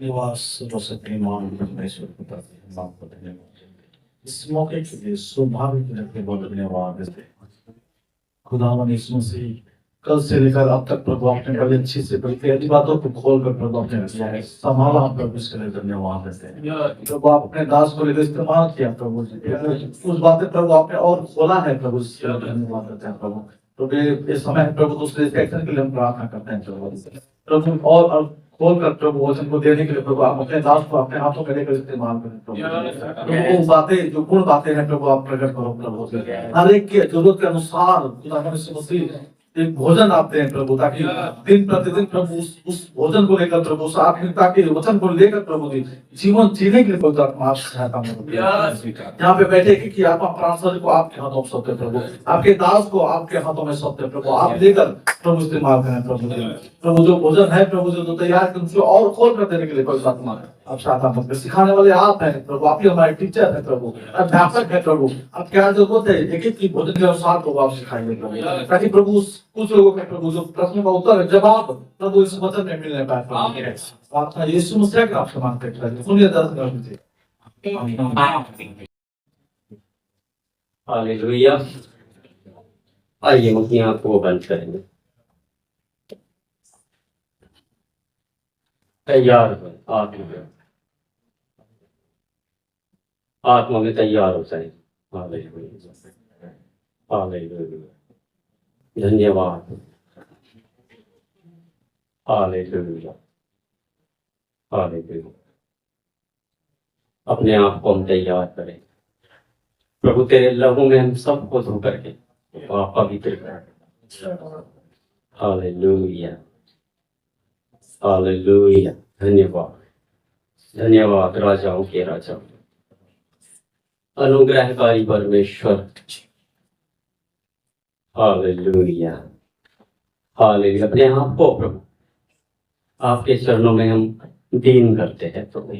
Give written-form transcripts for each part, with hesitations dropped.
निवास रोशनीमान परमेश्वर पिता के नाम को धन्यवाद देते हैं। इस मौके के लिए सौभाग्य के लिए बहुत धन्यवाद देते हैं। खुदावन यीशु मसीह कल से लेकर अब तक प्रभु आपने बड़ी अच्छी से बड़ी तेरी बातों को खोल कर प्रभु आपने रखा है, संभाला हम प्रभु इसके लिए धन्यवाद देते हैं। प्रभु आप अपने दास को लेकर इस्तेमाल किया प्रभु जी, उस बातें प्रभु आपने और खोला है प्रभु, इसके लिए धन्यवाद देते हैं प्रभु। तो ये समय प्रभु दूसरे सेक्शन के लिए हम प्रार्थना करते हैं प्रभु और खोल कर प्रभु वचन को देने के लिए प्रभु आप अपने दास को अपने हाथों में लेकर इस्तेमाल करें प्रभु। वो बातें जो गुण बातें हैं प्रभु आप प्रकट करो प्रभु, हर एक की जरूरत के अनुसार खुदा यीशु मसीह एक भोजन आप दें प्रभु, ताकि दिन प्रतिदिन प्रभु उस भोजन को लेकर प्रभु उस आत्मिकता के वचन को लेकर प्रभु जी जीवन जीने के लिए प्रभु आप सहायता यहाँ पे बैठे कि आप प्रार्थना को आपके हाथों में सौंपते प्रभु, आपके दास को आपके हाथों में सौंपते प्रभु, आप लेकर प्रभु इस्तेमाल करें प्रभु जी। प्रभु जो भोजन है प्रभु जो तैयार कर उसको और खोल कर देने के लिए प्रभु आत्मा आप साथ सिखाने वाले आप हैं प्रभु, आप ही हमारे टीचर है प्रभु, अध्यापक है प्रभु। आप क्या जरूरत है एक एक की भोजन के अनुसार प्रभु आप सिखाएंगे प्रभु, ताकि प्रभु कुछ लोगों के प्रभु जो प्रश्न का उत्तर जवाब प्रभु इस वचन में मिलने पाए। प्रार्थना यीशु मसीह के आपसे मांगते हैं, सुनिए दर्शन कर दीजिए। हालेलुया। आइए अपनी आंखों को बंद करेंगे। तैयार हो आत्मा में तैयार हो जाए। हालेलुया हालेलुया, धन्यवाद। Hallelujah hallelujah. अपने आप को हम तैयार करें प्रभु, तेरे लहू में हम सबको धो करके आप पवित्र कर। हालेलुया हालेलुया, धन्यवाद धन्यवाद राजाओं के राजा, अनुग्रहकारी परमेश्वर। Hallelujah hallelujah. अपने आप को प्रभु आपके चरणों में हम दीन करते हैं प्रभु,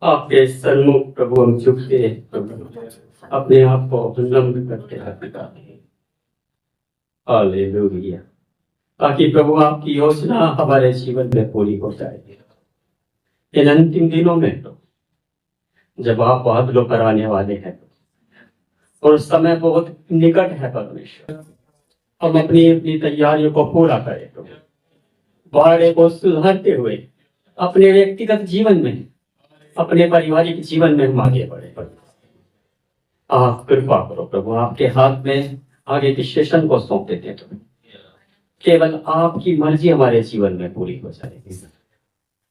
आपके सन्मुख प्रभु हम झुकते हैं प्रभु, अपने आप को नम्र करते हैं पिता। हालेलुया, ताकि प्रभु आपकी योजना हमारे जीवन में पूरी हो जाए इन अंतिम दिनों में, तो जब आप बादलों पर आने वाले हैं और समय बहुत निकट है परमेश्वर, हम अपनी अपनी तैयारियों को पूरा करें तो बाड़े को सुधारते हुए अपने व्यक्तिगत जीवन में, अपने पारिवारिक जीवन में हम आगे बढ़े। आप कृपा करो प्रभु, आपके हाथ में आगे के सेशन को सौंप देते हैं, तो केवल आपकी मर्जी हमारे जीवन में पूरी हो जाएगी।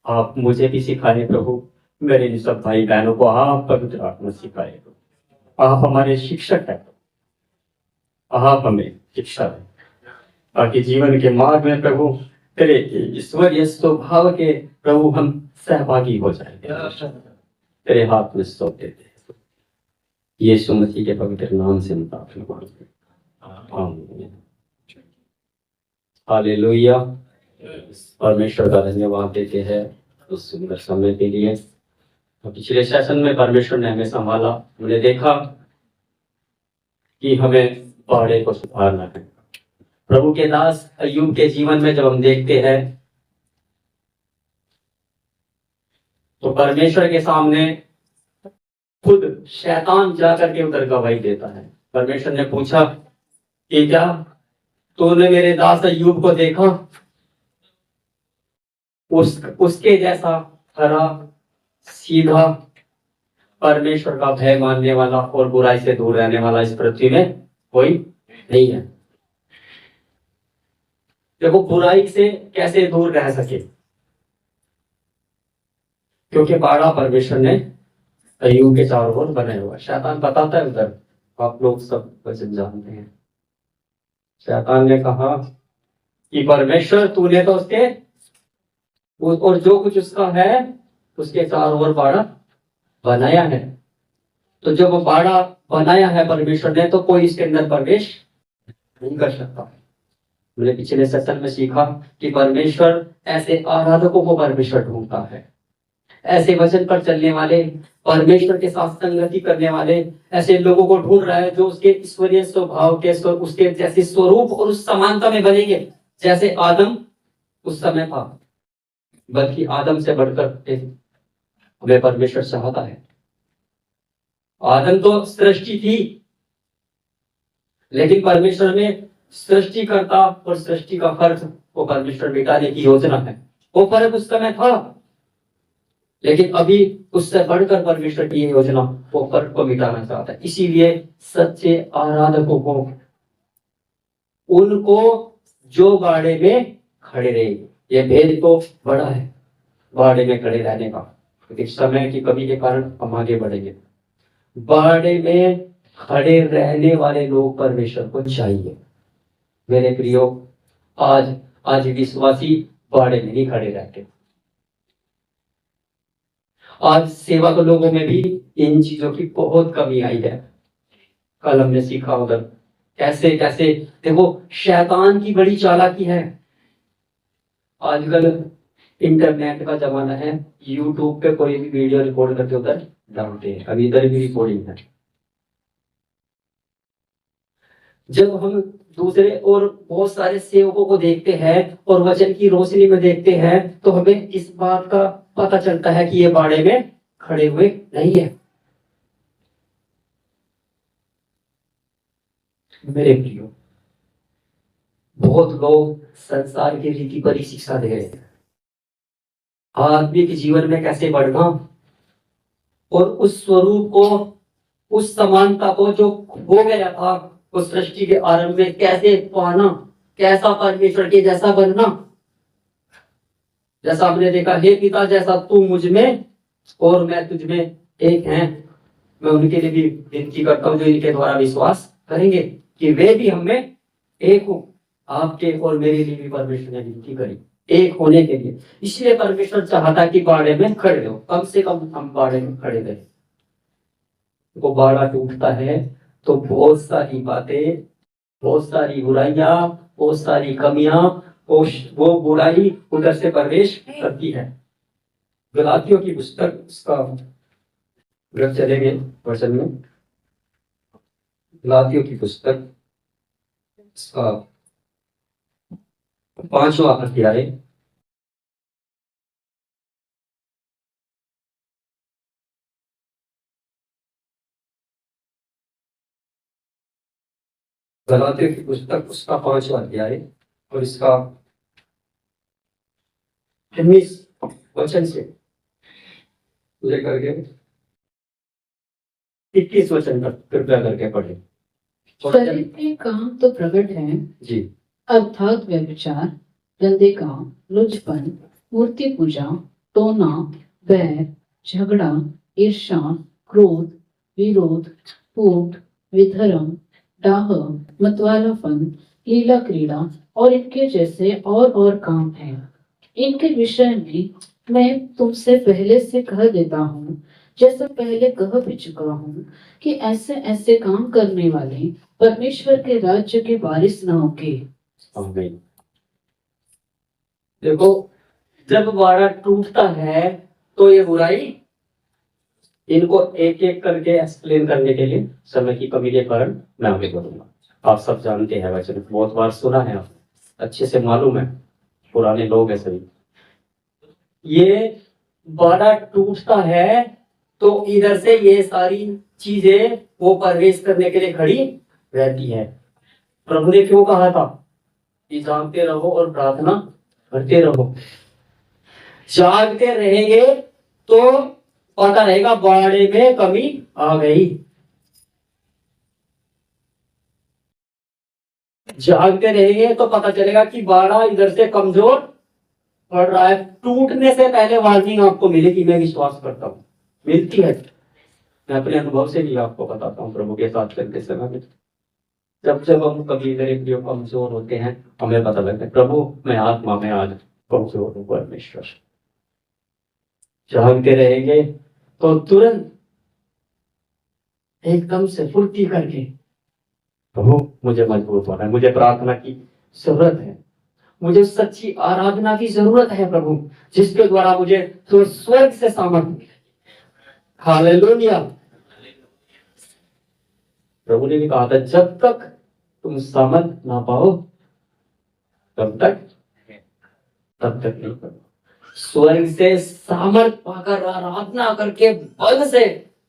आप मुझे भी सिखाए प्रभु, मेरे इन सब भाई बहनों को आप पवित्र आत्मा सिखाए। आप हमारे शिक्षक हैं, आप हमें शिक्षा दें ताकि जीवन के मार्ग में प्रभु तेरे ईश्वरीय स्वभाव के प्रभु हम सहभागी हो जाएंगे। तेरे हाथ में सौंप देते हैं, यीशु मसीह के पवित्र नाम से हम प्रार्थना करते हैं, आमीन। हालेलुया। परमेश्वर का धन्यवाद देते हैं उस सुंदर समय के लिए। पिछले सेशन में परमेश्वर ने हमें संभाला, हमने देखा कि हमें बाड़े को सुधारना है। प्रभु के दास अय्यूब के जीवन में जब हम देखते हैं तो परमेश्वर के सामने खुद शैतान जाकर के उधर गवाही देता है। परमेश्वर ने पूछा कि क्या तूने मेरे दास अय्यूब को देखा, उसके जैसा खरा सीधा परमेश्वर का भय मानने वाला और बुराई से दूर रहने वाला इस पृथ्वी में कोई नहीं है। देखो बुराई से कैसे दूर रह सके, क्योंकि बाड़ा परमेश्वर ने अय्यूब के चारों ओर बनाया हुआ। शैतान बताता है उधर, आप लोग सब वचन जानते हैं। शैतान ने कहा कि परमेश्वर तूने तो उसके और जो कुछ उसका है उसके चारों ओर बाड़ा बनाया है। तो जब वो बाड़ा बनाया है परमेश्वर ने, तो कोई इसके अंदर प्रवेश नहीं कर सकता। हमने पिछले सेशन में सीखा कि परमेश्वर ऐसे आराधकों को परमेश्वर ढूंढता है, ऐसे वचन पर चलने वाले, परमेश्वर के साथ संगति करने वाले ऐसे लोगों को ढूंढ रहा है जो उसके ईश्वरीय स्वभाव के उसके जैसे स्वरूप और उस समानता में बनेंगे जैसे आदम उस समय था। बल्कि आदम से बढ़कर एक हमें परमेश्वर चाहता है। आदम तो सृष्टि थी, लेकिन परमेश्वर ने सृष्टिकर्ता और सृष्टि का फर्क वो परमेश्वर मिटाने की योजना है। वो फर्क उस समय था, लेकिन अभी उससे बढ़कर परमेश्वर की ये योजना वो फर्क को मिटाना चाहता है। इसीलिए सच्चे आराधकों को, उनको जो बाड़े में खड़े रहे, ये भेद तो बड़ा है बाड़े में खड़े रहने का, लेकिन समय की कमी के कारण हम आगे बढ़ेंगे। बाड़े में खड़े रहने वाले लोग परमेश्वर को चाहिए। मेरे प्रियो, आज विश्वासी बाड़े में नहीं खड़े रहते। आज सेवक लोगों में भी इन चीजों की बहुत कमी आई है। कल हमने सीखा उधर कैसे कैसे देखो शैतान की बड़ी चालाकी है। आजकल इंटरनेट का जमाना है, यूट्यूब पे कोई भी वीडियो रिकॉर्ड करके उधर डालते हैं। अभी इधर भी रिकॉर्डिंग है। जब हम दूसरे और बहुत सारे सेवकों को देखते हैं और वचन की रोशनी में देखते हैं, तो हमें इस बात का पता चलता है कि ये बाड़े में खड़े हुए नहीं है। मेरे प्रियो, बहुत लोग संसार की रीति पर ही शिक्षा दे रहे हैं। आत्मिक जीवन में कैसे बढ़ना और उस स्वरूप को, उस समानता को जो हो गया था उस सृष्टि के आरंभ में, कैसे पाना, कैसा परमेश्वर के जैसा बनना। जैसा हमने देखा, हे पिता जैसा तू मुझ में और मैं तुझ में एक हैं। मैं उनके लिए भी विनती करता हूं जो इनके द्वारा विश्वास करेंगे कि वे भी हमें एक हो। आपके और मेरे लिए भी परमेश्वर ने विनती करी एक होने के लिए। इसलिए परमेश्वर चाहता कि बाड़े में खड़े हो, कम से कम हम बाड़े में खड़े रहे। वो बाड़ा टूटता है तो बहुत सारी बातें, बहुत सारी बुराइयां, बहुत सारी कमियां, वो बुराई उधर से प्रवेश करती है। गलातियों की पुस्तक, उसका ग्रंथ चलेंगे वर्षन में, गलातियों की पुस्तक इसका 5वां अध्याय, गलातियों की पुस्तक उसका 5वां अध्याय और इसका 19 वचन से लेकर के 21 वचन तक कृपया करके पढ़े। शरीर के काम तो प्रकट है जी, अर्थात व्यभिचार, गंदे काम, लुचपन, मूर्ति पूजा, टोना, बैर, झगड़ा, ईर्ष्या, क्रोध, विरोध, फूट, विधर्म, डाह, मतवालापन, लीला क्रीड़ा और इनके जैसे और काम हैं। इनके विषय में मैं तुमसे पहले से कह देता हूँ, जैसा पहले कह भी चुका हूँ, कि ऐसे ऐसे काम करने वाले परमेश्वर के राज्य के वारिस न होंगे। आमीन। देखो, जब बाड़ा टूटता है तो ये बुराई, इनको एक एक करके एक्सप्लेन करने के लिए समय की कमी के कारण मैं आगे बढ़ूंगा। आप सब जानते हैं, वैसे बहुत बार सुना है, आप अच्छे से मालूम है, पुराने लोग हैं सभी। ये बाड़ा टूटता है तो इधर से ये सारी चीजें वो प्रवेश करने के लिए खड़ी रहती है। प्रभु ने क्यों कहा था कि जागते रहो और प्रार्थना करते रहो। जागते रहेंगे तो पता रहेगा बाड़े में कमी आ गई। जागते रहेंगे तो पता चलेगा कि बाड़ा इधर से कमजोर पड़ रहा है। टूटने से पहले वार्निंग आपको मिलेगी, मैं विश्वास करता हूँ, मिलती है। मैं अपने अनुभव से भी आपको बताता हूँ, प्रभु के साथ चलते समय में जब हम कभी मेरे प्रिय कमजोर होते हैं, हमें पता लगता है प्रभु मैं आत्मा में आज कमजोर हूँ। परमेश्वर जागते रहेंगे तो तुरंत एकदम से फुर्ती करके प्रभु मुझे मजबूत होना है, मुझे प्रार्थना की जरूरत है, मुझे सच्ची आराधना की जरूरत है प्रभु, जिसके द्वारा मुझे तो स्वर्ग से सामर्थ्य। हालेलुया। प्रभु ने भी कहा था जब तक तुम सामर्थ ना पाओ तब तक नहीं करो। स्वर्ग से सामर्थ पाकर आराधना करके बल से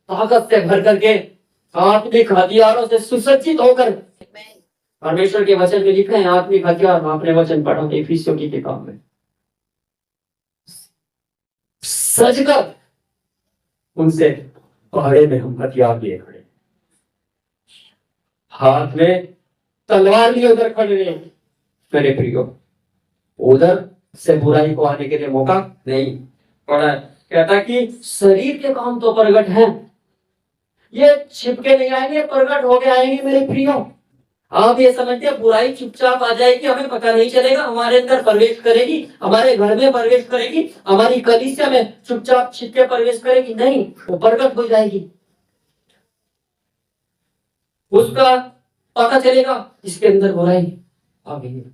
ताकत से भर करके आत्मिक हथियारों से सुसज्जित होकर परमेश्वर के वचन में लिखा है आत्मिक हथियार। आपने वचन पढ़ा इफिसियों की किताब में, सजकर उनसे पहाड़े में हम हथियार लिए खड़े, हाथ में तलवार लिए उधर खड़े रहे। मेरे प्रियो, उधर से बुराई को आने के लिए मौका नहीं पड़ा। कहता कि शरीर के काम तो प्रगट हैं, ये छिपके नहीं आएंगे, प्रगट होके आएंगे। मेरे प्रियो, आप ये समझते हैं बुराई चुपचाप आ जाएगी, हमें पता नहीं चलेगा, हमारे अंदर प्रवेश करेगी, हमारे घर में प्रवेश करेगी, हमारी कलीसिया में चुपचाप छिपके प्रवेश करेगी? नहीं, वो प्रकट हो जाएगी। उसका पता चलेगा इसके अंदर बुराई आ गई है,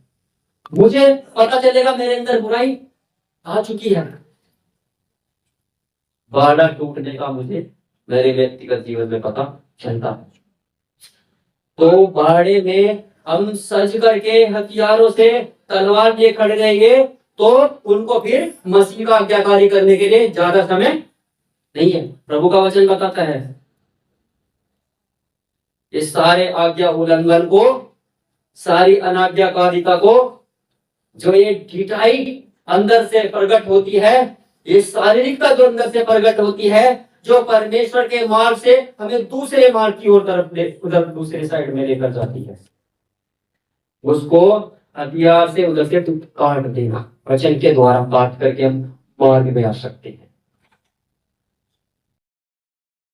मुझे पता चलेगा मेरे अंदर बुराई आ चुकी है। बाड़ा टूटने का मुझे मेरे व्यक्तिगत जीवन में पता चलता है। तो बाड़े में हम सज करके हथियारों से तलवार लिए खड़े रहेंगे तो उनको फिर मसीह का आज्ञाकारी करने के लिए ज्यादा समय नहीं है। प्रभु का वचन बताता है इस सारे आज्ञा उल्लंघन को, सारी अनाज्ञाकारिता को, जो ये ढिठाई अंदर से प्रकट होती है, ये शारीरिकता जो अंदर से प्रकट होती है, जो परमेश्वर के मार्ग से हमें दूसरे मार्ग की ओर तरफ उधर दूसरे साइड में लेकर जाती है, उसको हथियार से उधर से काट देना। वचन के द्वारा काट करके हम मार्ग में आ सकते हैं,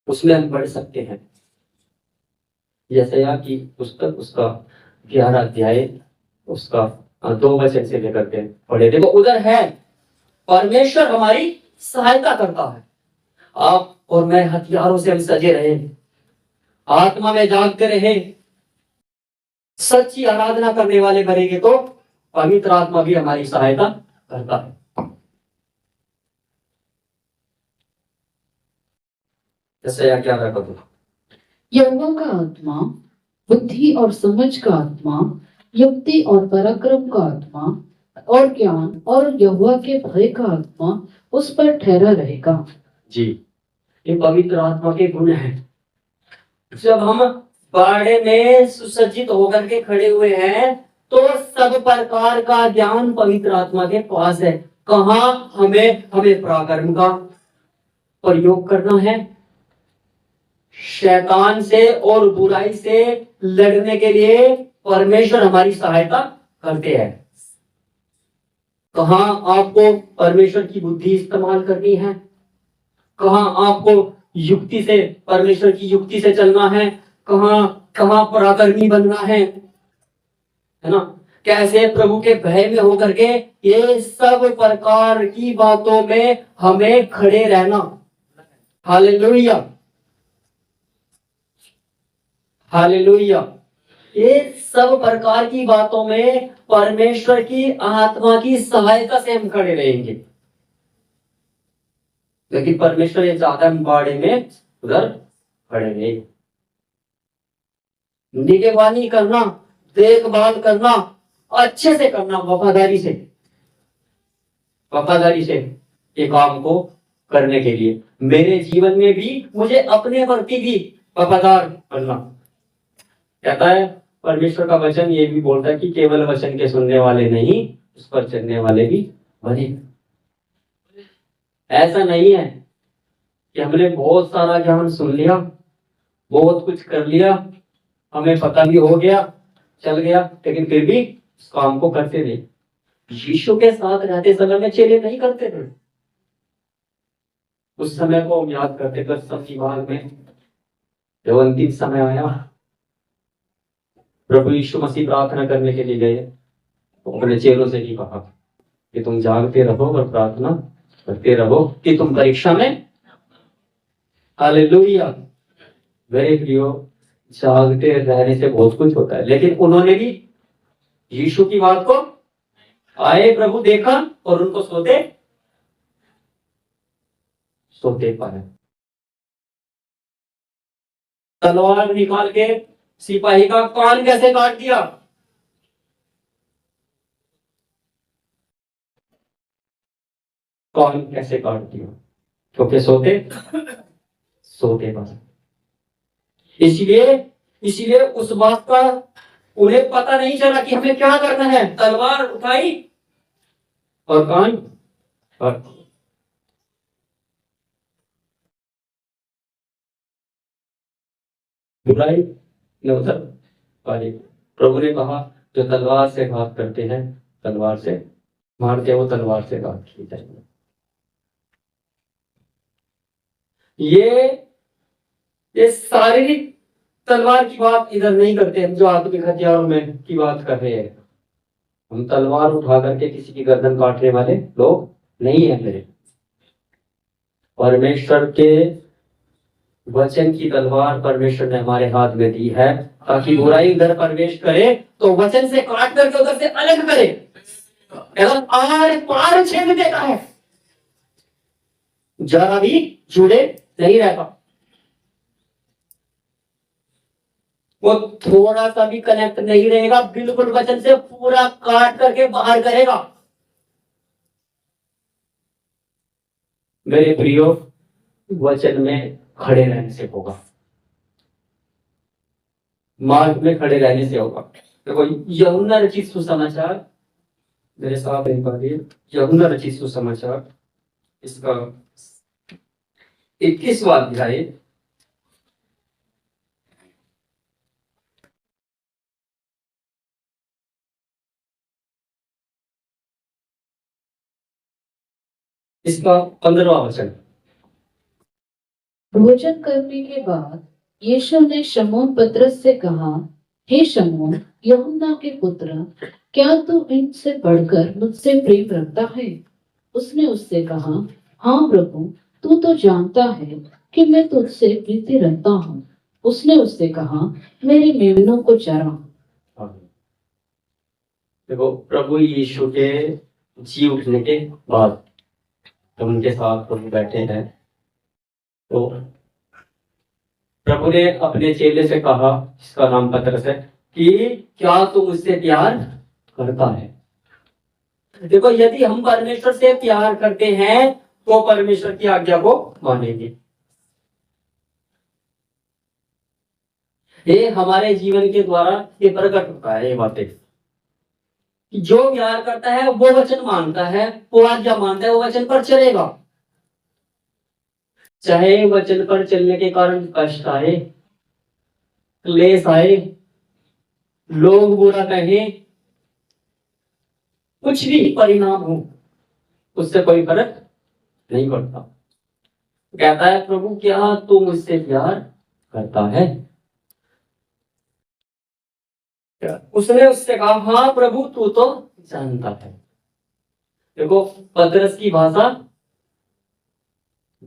उसमें हम बढ़ सकते हैं। यशायाह की पुस्तक उसका 11 अध्याय उसका 2 वचन से लेकर के पढ़े। देखो उधर है परमेश्वर हमारी सहायता करता है। आप और मैं हथियारों से हम सजे रहे, आत्मा में जागते रहे, सच्ची आराधना करने वाले बनेंगे तो पवित्र आत्मा भी हमारी सहायता करता है। यशायाह 11 यहोवा का आत्मा बुद्धि और समझ का आत्मा, युक्ति और पराक्रम का आत्मा और ज्ञान और यहोवा के भय का आत्मा उस पर ठहरा रहेगा। जी, ये पवित्र आत्मा के गुण हैं। जब हम बाड़े में सुसज्जित होकर के खड़े हुए हैं तो सब प्रकार का ज्ञान पवित्र आत्मा के पास है। कहाँ हमें पराक्रम का प्रयोग करना है, शैतान से और बुराई से लड़ने के लिए परमेश्वर हमारी सहायता करते हैं। कहाँ आपको परमेश्वर की बुद्धि इस्तेमाल करनी है, कहाँ आपको युक्ति से परमेश्वर की युक्ति से चलना है, कहाँ कहाँ पराक्रमी बनना है ना, कैसे प्रभु के भय में होकर के ये सब प्रकार की बातों में हमें खड़े रहना। Hallelujah, hallelujah. ये सब प्रकार की बातों में परमेश्वर की आत्मा की सहायता से हम खड़े रहेंगे। लेकिन परमेश्वर ये चाहता है हम बाड़े में उधर खड़े रहे। निगरानी करना, देखभाल करना, अच्छे से करना, वफादारी से ये काम को करने के लिए मेरे जीवन में भी मुझे अपने प्रति भी वफादार बनना। कहता है परमेश्वर का वचन ये भी बोलता है कि केवल वचन के सुनने वाले नहीं, उस पर चलने वाले भी बने। ऐसा नहीं है कि हमने बहुत सारा ज्ञान सुन लिया, बहुत कुछ कर लिया, हमें पता भी हो गया, चल गया, लेकिन फिर भी उस काम को करते नहीं। यीशु के साथ रहते समय में चेले नहीं करते थे। उस समय को हम याद करते कर सब्जी भाग में जब अंतिम समय आया, प्रभु यीशु मसीह प्रार्थना करने के लिए गए तो अपने चेलों से ही कहा कि तुम जागते रहो और प्रार्थना करते रहो कि तुम परीक्षा में। हालेलुया। मेरे प्रियो, जागते रहने से बहुत कुछ होता है, लेकिन उन्होंने भी यीशु की बात को आए प्रभु देखा और उनको सोते पाए। तलवार निकाल के सिपाही का कान कैसे काट दिया, कान कैसे काट दिया, क्योंकि सोते बस। इसलिए उस बात का उन्हें पता नहीं चला कि हमें क्या करना है। तलवार उठाई और कान काट दिया। बुराई ने उधर पाली। प्रभु ने कहा जो तलवार से घात करते हैं, तलवार से मारते हैं, वो तलवार से घात की जाएंगे। ये शारीरिक तलवार की बात इधर नहीं करते हम, जो आत्मिक हथियारों में की बात कर रहे हैं। हम तलवार उठा करके किसी की गर्दन काटने वाले लोग नहीं है मेरे। परमेश्वर के वचन की तलवार परमेश्वर ने हमारे हाथ में दी है, ताकि बुराई उधर प्रवेश करे तो वचन से काट करके उधर से अलग करे, आर पार छेद देता है, जरा भी जुड़े नहीं रहता। वो थोड़ा सा भी कनेक्ट नहीं रहेगा, बिल्कुल वचन से पूरा काट करके बाहर करेगा। मेरे प्रियो, वचन में खड़े रहने से होगा, मार्ग में खड़े रहने से होगा। देखो यूहन्ना रचित सुसमाचार, मेरे साथ एक बार यूहन्ना रचित सुसमाचार इसका 21वां अध्याय, इसका 15वां वचन। भोजन करने के बाद यीशु ने शमौन पतरस से कहा, हे शमौन यूहन्ना के पुत्र, क्या तू इनसे बढ़कर मुझसे प्रेम रखता है? उसने उससे कहा, हाँ प्रभु, तू तो जानता है कि मैं तुझसे प्रीति रखता हूँ। उसने उससे कहा, मेरी मेमनों को चरा। देखो प्रभु यीशु के जी उठने के बाद तो उनके साथ प्रभु बैठे हैं, तो प्रभु ने अपने चेले से कहा, जिसका नाम पतरस है, कि क्या तू मुझसे प्यार करता है? देखो यदि हम परमेश्वर से प्यार करते हैं तो परमेश्वर की आज्ञा को मानेंगे। ये हमारे जीवन के द्वारा ये प्रकट होता है, ये बातें कि जो प्यार करता है वो वचन मानता है, वो आज्ञा मानता है, वो वचन पर चलेगा। चाहे वचन पर चलने के कारण कष्ट आए, क्लेश आए, लोग बुरा कहें, कुछ भी परिणाम हो, उससे कोई फर्क नहीं पड़ता। कहता है प्रभु, क्या तू मुझसे प्यार करता है? उसने उससे कहा, हाँ प्रभु, तू तो जानता है। देखो पतरस की भाषा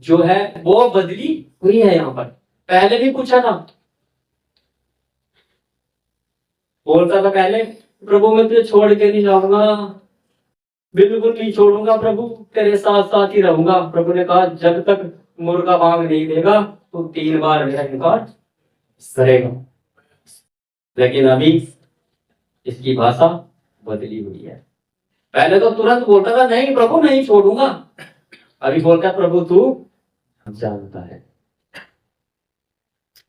जो है वो बदली हुई है। यहाँ पर पहले भी पूछा था, बोलता था पहले, प्रभु मैं तुझे छोड़ के नहीं जाऊंगा, बिल्कुल नहीं छोड़ूंगा प्रभु, तेरे साथ साथ ही रहूंगा। प्रभु ने कहा, जब तक मुर्गा मांग नहीं देगा तो 3 बार मेरा इनकार करेगा। लेकिन अभी इसकी भाषा बदली हुई है। पहले तो तुरंत बोलता था, नहीं प्रभु नहीं छोड़ूंगा, अभी बोलता है, प्रभु तू जानता है।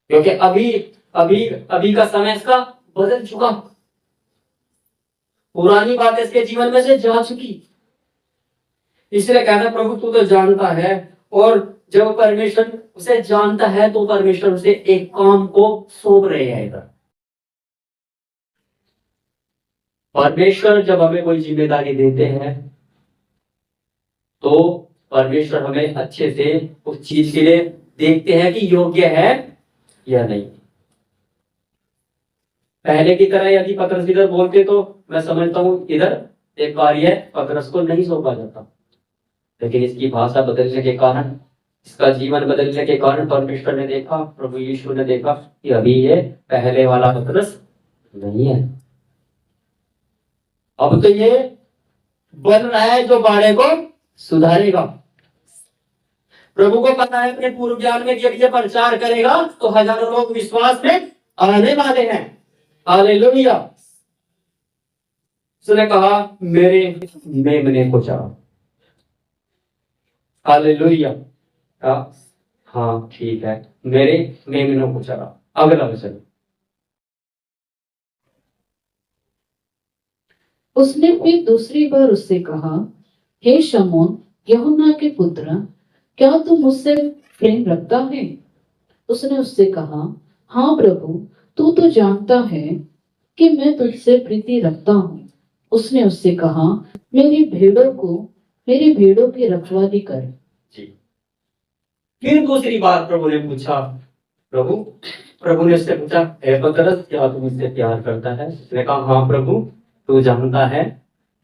क्योंकि अभी का समय इसका बदल चुका, पुरानी बात इसके जीवन में से जा चुकी, इसलिए कहना प्रभु तू तो जानता है। और जब परमेश्वर उसे जानता है तो परमेश्वर उसे एक काम को सौंप रहे हैं। इधर परमेश्वर जब हमें कोई जिम्मेदारी देते हैं तो परमेश्वर हमें अच्छे से उस चीज के लिए देखते हैं कि योग्य है या नहीं। पहले की तरह यदि पतरस इधर बोलते तो मैं समझता हूं इधर एक कार्य पतरस को नहीं सौंपा जाता, लेकिन इसकी भाषा बदलने के कारण, इसका जीवन बदलने के कारण परमेश्वर ने देखा, प्रभु यीशु ने देखा कि अभी ये पहले वाला पतरस नहीं है। अब तो ये बन रहा है जो बाड़े को सुधारेगा। प्रभु को पता है अपने पूर्व ज्ञान में कि ये प्रचार करेगा तो हजारों लोग विश्वास में आने वाले हैं। हालेलुया। उसने कहा, मेरे मेमने को चरा। हालेलुया। हाँ ठीक है, मेरे मेमनों को चरा। अगला वचन। उसने फिर दूसरी बार उससे कहा, हे शमौन यूहन्ना के पुत्र, क्या तू मुझसे प्रेम रखता है? उसने उससे कहा, हाँ प्रभु, तू तो जानता है कि मैं तुझसे प्रीति रखता हूँ। उसने उससे कहा, मेरी भेड़ों की रखवाली कर। जी। फिर दूसरी बार प्रभु ने पूछा, प्रभु ने उससे पूछा, हे पतरस, क्या तू मुझसे प्यार करता है? उसने कहा, हाँ प्रभु, तू जानता है।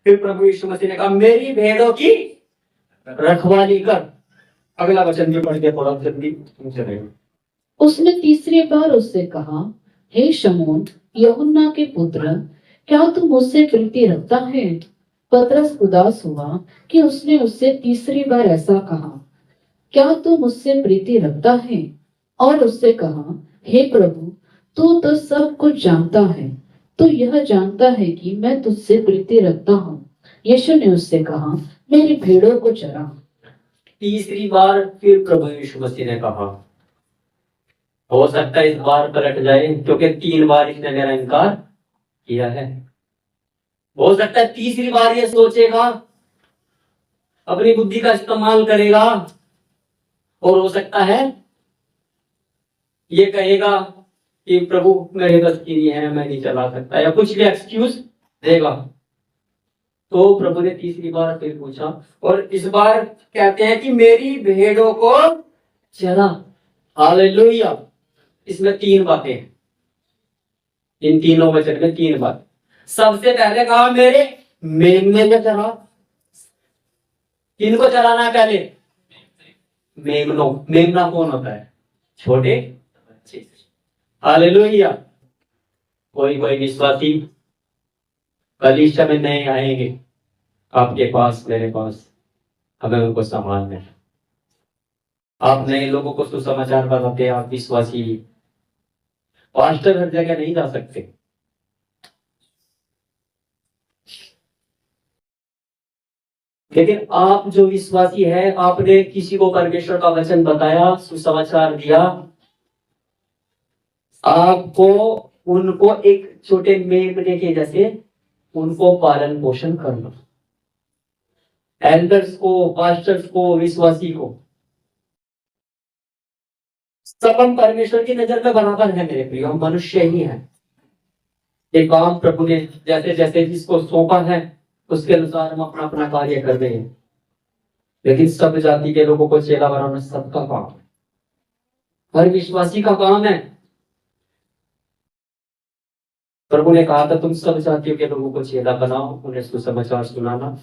फिर प्रभु यीशु मसीह ने कहा, मेरी भेड़ों की रखवाली कर। अगला वचन भी पढ़ के थोड़ा जल्दी चलेगा। उसने तीसरी बार उससे कहा, हे शमौन यूहन्ना के पुत्र, क्या तू मुझसे प्रीति रखता है? पतरस उदास हुआ कि उसने उससे तीसरी बार ऐसा कहा, क्या तू मुझसे प्रीति रखता है? और उससे कहा, हे प्रभु, तू तो सब कुछ जानता है, तू यह जानता है कि मैं तुझसे प्रीति रखता हूँ। यीशु ने उससे कहा, मेरी भेड़ों को चरा। तीसरी बार फिर प्रभु यीशु मसीह ने कहा, हो सकता है इस बार पलट जाए, क्योंकि 3 बार इसने मेरा इनकार किया है। हो सकता है तीसरी बार ये सोचेगा, अपनी बुद्धि का इस्तेमाल करेगा, और हो सकता है ये कहेगा कि प्रभु मेरे बस की नहीं है, मैं नहीं चला सकता, या कुछ भी एक्सक्यूज देगा। तो प्रभु ने तीसरी बार फिर पूछा, और इस बार कहते हैं कि मेरी भेड़ों को चरा। हालेलुया। इसमें 3 बातें हैं, इन तीनों वचन में 3 बात। सबसे पहले कहा, मेरे मेमने को चरा। किनको चराना है पहले? मेमनों। मेमना कौन होता है? छोटे बच्चे। हालेलुया। कोई विश्वासी कलीसिया में नए आएंगे आपके पास, मेरे पास, हमें उनको संभालना है। आप नए लोगों को सुसमाचार बताते हैं, आप विश्वासी पास्टर हर जगह नहीं जा सकते। लेकिन आप जो विश्वासी है, आपने किसी को परमेश्वर का वचन बताया, सुसमाचार दिया, आपको उनको एक छोटे मेमने के जैसे उनको पालन पोषण करना। एल्डर्स को, पास्टर्स को, विश्वासी को, सब हम परमेश्वर की नजर में बराबर है मेरे प्रिय, हम मनुष्य ही हैं। एक काम प्रभु ने जैसे जैसे जिसको सौंपा है उसके अनुसार हम अपना अपना कार्य कर रहे हैं। लेकिन सब जाति के लोगों को चेला बनाना सबका काम है, हर विश्वासी का काम है। प्रभु ने कहा था, तुम सब जातियों के लोगों को चेला बनाओ, उन्हें सुसमाचार सुनाना,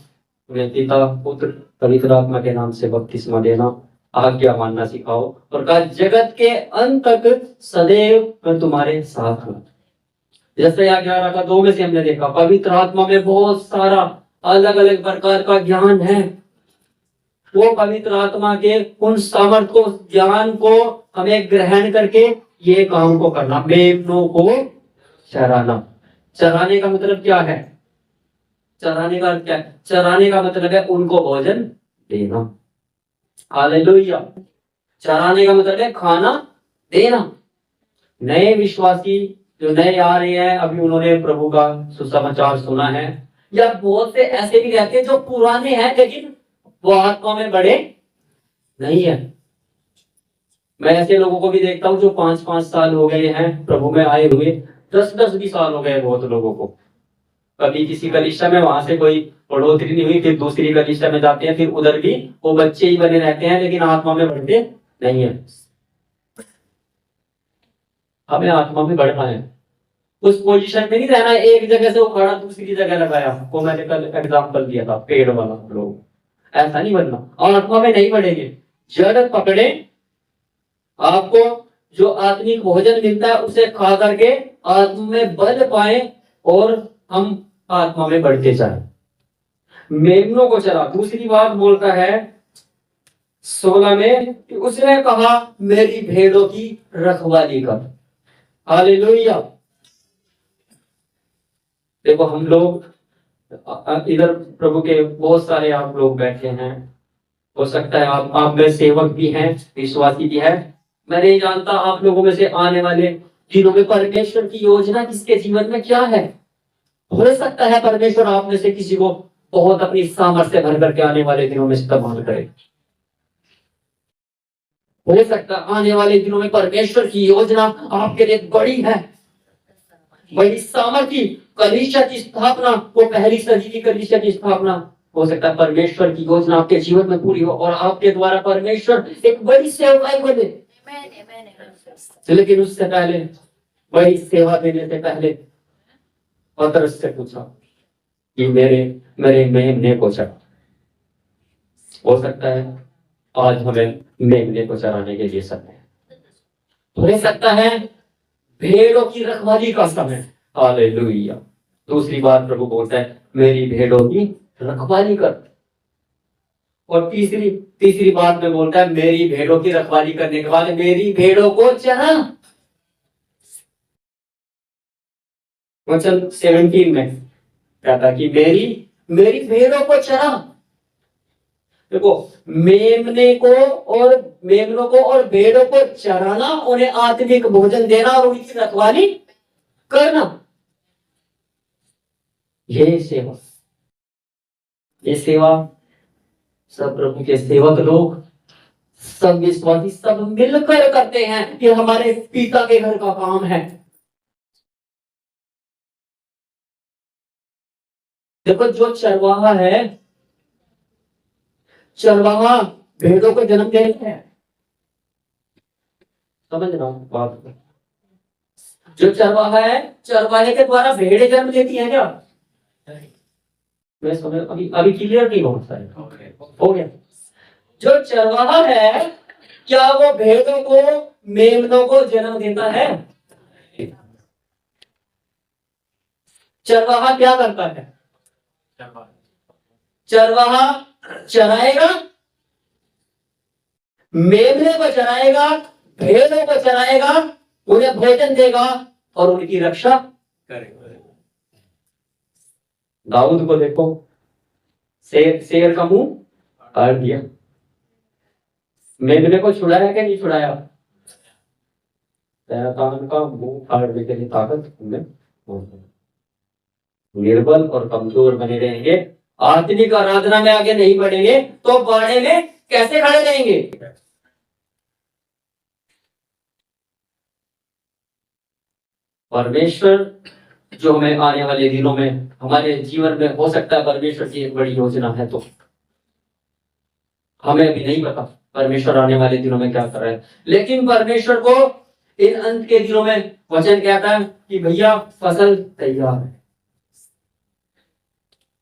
उन्हें पिता पुत्र पवित्र आत्मा के नाम से बपतिस्मा देना, आज्ञा मानना सिखाओ, और कहा जगत के अंत तक सदैव मैं तुम्हारे साथ हूं। जैसे 11:2 में से हमने देखा, पवित्र आत्मा में बहुत सारा अलग अलग प्रकार का ज्ञान है। वो पवित्र आत्मा के उन सामर्थ को, ज्ञान को हमें ग्रहण करके ये काम को करना, मेमनों को चराना। चराने का मतलब क्या है? चराने का क्या है? चराने का मतलब है उनको भोजन देना। हालेलुया। चराने का मतलब है खाना देना। नए विश्वासी जो नए आ रहे हैं, अभी उन्होंने प्रभु का सुसमाचार सुना है, या बहुत से ऐसे भी रहते हैं जो पुराने हैं लेकिन वो आत्मा में बड़े नहीं है। मैं ऐसे लोगों को भी देखता हूँ जो 5-5 साल हो गए हैं प्रभु में आए हुए, 10-10 भी साल हो गए बहुत लोगों को। कभी किसी कलीसिया में वहां से कोई बढ़ोतरी नहीं हुई, फिर दूसरी कलीसिया में जाते हैं, फिर उधर भी वो बच्चे ही बने रहते हैं लेकिन आत्मा में बढ़ते नहीं है। हमें आत्मा में बढ़ना है, उस पोजीशन में नहीं रहना है एक जगह से उखाड़ा दूसरी जगह लगाया। वो मैंने कल एग्जाम्पल दिया था पेड़ वाला, लोग ऐसा नहीं बनना। आत्मा में नहीं बढ़ेंगे, जड़ पकड़े, आपको जो आत्मिक भोजन मिलता है उसे खा करके आत्मा में बल पाए और हम आत्मा में बढ़ते जाए। मेमनों को चला। दूसरी बात बोलता है 16 में कि उसने कहा मेरी भेड़ों की रखवाली कर। हालेलुया। देखो हम लोग इधर प्रभु के बहुत सारे आप लोग बैठे हैं, हो सकता है आप में सेवक भी हैं, विश्वासी भी है। मैं नहीं जानता आप लोगों में से आने वाले दिनों में परमेश्वर की योजना किसके जीवन में क्या है। हो सकता है परमेश्वर आप में से किसी को बहुत अपनी सामर्थ्य भर करके आने वाले दिनों में इस्तेमाल करे। हो सकता है आने वाले दिनों में परमेश्वर की योजना आपके लिए बड़ी है, बड़ी सामर्थ्य। कलीसिया की स्थापना, वो पहली सदी की कलीसिया की स्थापना, हो सकता है परमेश्वर की योजना आपके जीवन में पूरी हो और आपके द्वारा परमेश्वर एक बड़ी सेवकाई को दे। लेकिन उससे पहले, बड़ी सेवा देने से पहले पतरस से पूछा कि मेरे मेमने को चढ़ा। हो सकता है आज हमें मेमने को चढ़ाने के लिए समय है। हो सकता है भेड़ों की रखवाली का समय। हालेलुया। दूसरी बात प्रभु बोलता है मेरी भेड़ों की रखवाली कर। और तीसरी बात में बोलता है मेरी भेड़ों की रखवाली करने के बाद मेरी भेड़ों को चरा। वचन 17 में कहता कि मेरी भेड़ों को चरा। देखो, मेमनों को और भेड़ों को चराना, उन्हें आत्मिक भोजन देना और उनकी रखवाली करना, ये सेवा सब प्रभु के सेवक लोग, सब विश्वासी सब मिलकर करते हैं। ये हमारे पिता के घर का काम है। देखो, जो चरवाहा है, चरवाहा भेड़ों को जन्म देता है। समझ रहा हूं बात को? जो चरवाहा है, चरवाहे के द्वारा भेड़ें जन्म देती हैं क्या? मैं समझ अभी क्लियर नहीं हो गया। जो चरवाहा है, क्या वो भेड़ों को, मेमनों को जन्म देता है? चरवाहा क्या करता है? चरवाहा चराएगा, मेमने को चराएगा, भेड़ों को चराएगा, उन्हें भोजन देगा और उनकी रक्षा करेगा। दाऊद को देखो, शेर का मुंह फाड़ दिया। मेमने को छुड़ाया क्या नहीं छुड़ाया? शैतान का मुंह फाड़ने के लिए ताकत उनमें। निर्बल और कमजोर बने रहेंगे, आत्मिक आराधना में आगे नहीं बढ़ेंगे तो बाड़े में कैसे खड़े रहेंगे? परमेश्वर जो हमें आने वाले दिनों में हमारे जीवन में, हो सकता है परमेश्वर की एक बड़ी योजना है, तो हमें अभी नहीं पता परमेश्वर आने वाले दिनों में क्या कर रहा है। लेकिन परमेश्वर को इन अंत के दिनों में वचन कहता है कि भैया फसल तैयार है,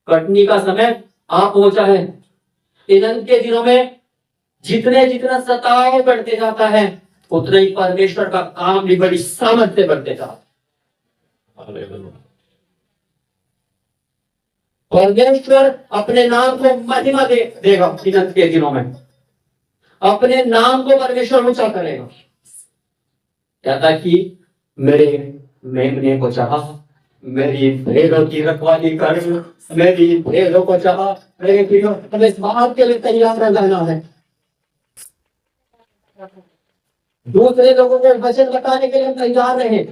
कटनी का समय आ पहुंचा है। इन अंत के दिनों में जितना सताव बढ़ते जाता है, उतना ही परमेश्वर का काम भी बड़ी सामर्थ्य बढ़ते जाता है। परमेश्वर अपने नाम को महिमा देगा। इन अंत के दिनों में अपने नाम को परमेश्वर ऊंचा करेगा। कहता कि मेरे मेमने को चाहा, मेरी भेड़ों की रखवाली कर, मेरी भेड़ों को चाहा, मेरे भेड़ों, हमें इस बात के लिए तैयार रहना है। दूसरे लोगों को वचन बताने के लिए तैयार रहे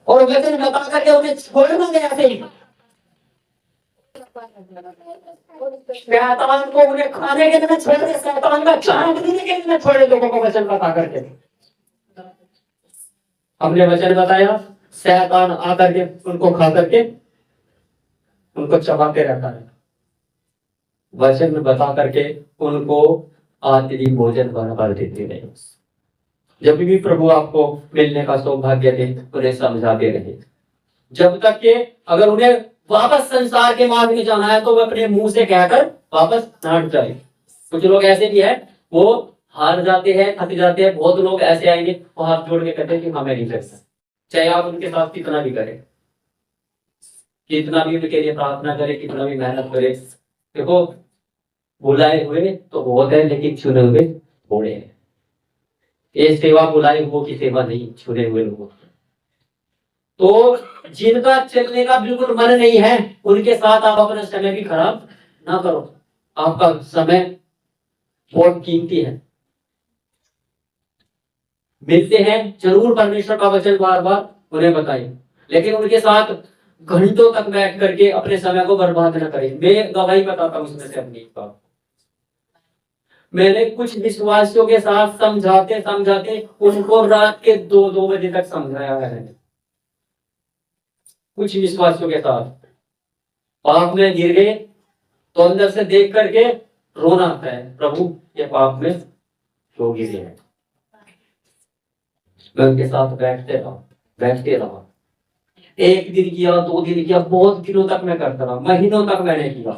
और वचन बता करके उन्हें छोड़ना नहीं ऐसे ही। शैतान को उन्हें खाने के लिए छोड़ दे, शैतान का चांद देने के लिए छोड़े लोगों को वचन बता करके। हमने वचन बताया, शैतान आकर के उनको खा करके उनको चबाते रहता है। वचन बता करके उनको आत्मिक भोजन बराबर देते रहे। जब भी प्रभु आपको मिलने का सौभाग्य दे, उन्हें समझाते रहे, जब तक कि अगर उन्हें वापस संसार के मार्ग में जाना है तो वो अपने मुंह से कहकर वापस ना हट जाए। कुछ लोग ऐसे भी है, वो हार जाते हैं, थक जाते हैं। बहुत लोग ऐसे आएंगे, वो हाथ जोड़ के कहते हैं कि हमें नहीं करना, चाहे आप उनके साथ कितना भी करें, कितना भी उनके लिए प्रार्थना करें, कितना भी मेहनत करें। देखो, बुलाए हुए तो बहुत है, लेकिन चुने हुए थोड़े हैं। ये सेवा बुलाए हुए की सेवा नहीं, चुने हुए लोगों। तो जिनका चलने का बिल्कुल मन नहीं है, उनके साथ आप अपना समय भी खराब ना करो। आपका समय बहुत कीमती है। मिलते हैं जरूर, परमेश्वर का वचन बार बार उन्हें बताएं, लेकिन उनके साथ घंटों तक बैठ करके अपने समय को बर्बाद न करें। मैं गवाही बताता हूँ उसमें से अपनी बात। मैंने कुछ विश्वासियों के साथ समझाते समझाते उनको रात के 2-2 बजे तक समझाया है। कुछ विश्वासियों के साथ पाप में गिर गए तो अंदर से देख करके रोना आता है, प्रभु ये पाप में क्यों गिरे हैं। मैं उनके साथ बैठते रहा। 1 दिन किया, 2 दिन किया, बहुत दिनों तक मैं करता रहा, महीनों तक मैंने किया।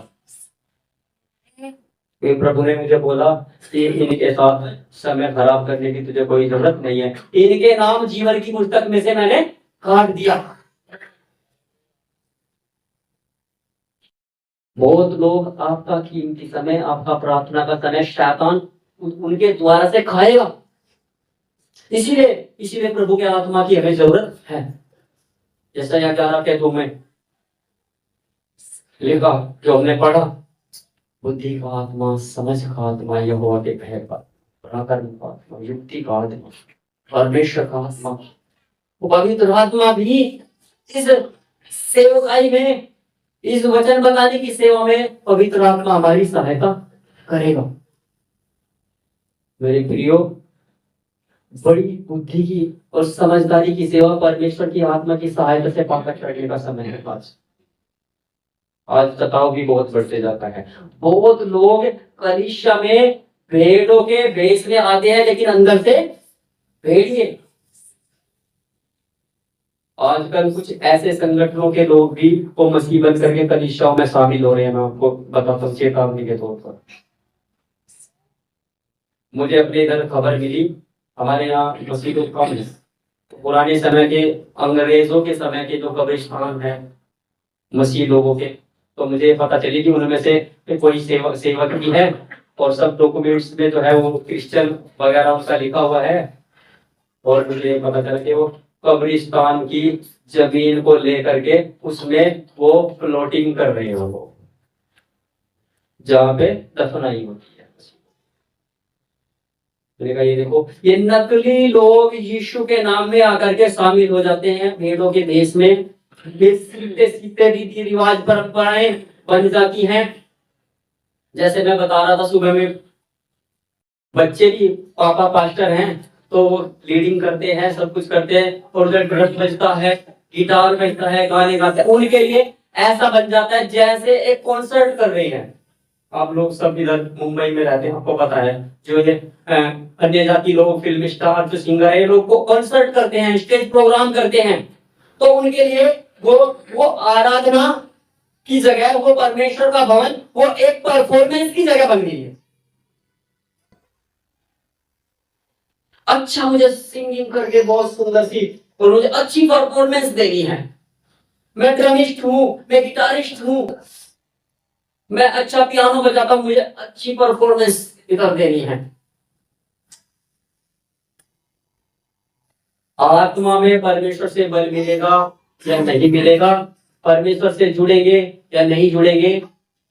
फिर प्रभु ने मुझे बोला कि इनके साथ समय खराब करने की तुझे कोई जरूरत नहीं है, इनके नाम जीवन की पुस्तक में से मैंने काट दिया। बहुत लोग आपका कीमती समय, आपका प्रार्थना का समय शैतान उनके द्वारा से खाएगा। इसीलिए प्रभु के आत्मा की हमें जरूरत है। जैसा 11 के 2 में लिखा, जो हमने पढ़ा, बुद्धि का आत्मा, समझ का आत्मा, यहोवा के भय का, पराक्रम का आत्मा, युक्ति का आत्मा, परमेश्वर का आत्मा, वो पवित्र आत्मा भी इस सेवकाई में, इस वचन बताने की सेवा में पवित्र आत्मा हमारी सहायता करेगा। मेरे प्रियो, बड़ी बुद्धि की और समझदारी की सेवा परमेश्वर की आत्मा की सहायता से पाकर करने का समय है। आज तनाव भी बहुत बढ़ते जाता है। बहुत लोग कलीसिया में भेड़ों के भेष में आते हैं, लेकिन अंदर से भेड़िए। आजकल कुछ ऐसे संगठनों के लोग भी वो मसीह बन करके कलीसियाओं में शामिल हो रहे हैं। मैं आपको बताता हूँ चेतावनी के तौर पर। मुझे अपने इधर खबर मिली, हमारे यहाँ मसीह तो कम है, तो पुराने समय के, अंग्रेजों के समय के जो कब्रिस्तान है मसीह लोगों के, तो मुझे पता चली कि उनमें से कोई सेवक भी है, और सब डॉक्यूमेंट्स में जो है वो क्रिश्चियन वगैरह उनका लिखा हुआ है। और मुझे पता चला कि वो कब्रिस्तान की जमीन को लेकर के उसमें वो प्लॉटिंग कर रहे हैं, वो जहाँ पे दफनाई होती है। ये देखो, ये नकली लोग यीशु के नाम में आकर के शामिल हो जाते हैं भेड़ों के भेष में। सीधे रीति रिवाज परंपराएं बन जाती हैं। जैसे मैं बता रहा था सुबह में, बच्चे भी पापा पास्टर हैं तो वो लीडिंग करते हैं, सब कुछ करते हैं, और जब ड्रम बजता है, गिटार बजता है, गाने गाते हैं, उनके लिए ऐसा बन जाता है जैसे एक कॉन्सर्ट कर रहे हैं। आप लोग सब इधर मुंबई में रहते हैं, आपको पता है, जो ये अन्य जाति लोग, फिल्म स्टार, जो सिंगर है, लोग को कॉन्सर्ट करते हैं, स्टेज प्रोग्राम करते हैं, तो उनके लिए वो आराधना की जगह, वो परमेश्वर का भवन, वो एक परफॉर्मेंस की जगह बन गई है। अच्छा, मुझे सिंगिंग करके बहुत सुंदर सी और मुझे अच्छी परफॉर्मेंस देनी है, मैं ड्रमिस्ट हूं, मैं गिटारिस्ट हूं, मैं अच्छा पियानो बजाता हूं, मुझे अच्छी परफॉर्मेंस इधर देनी है। आत्मा में परमेश्वर से बल मिलेगा या नहीं मिलेगा, परमेश्वर से जुड़ेंगे या नहीं जुड़ेंगे,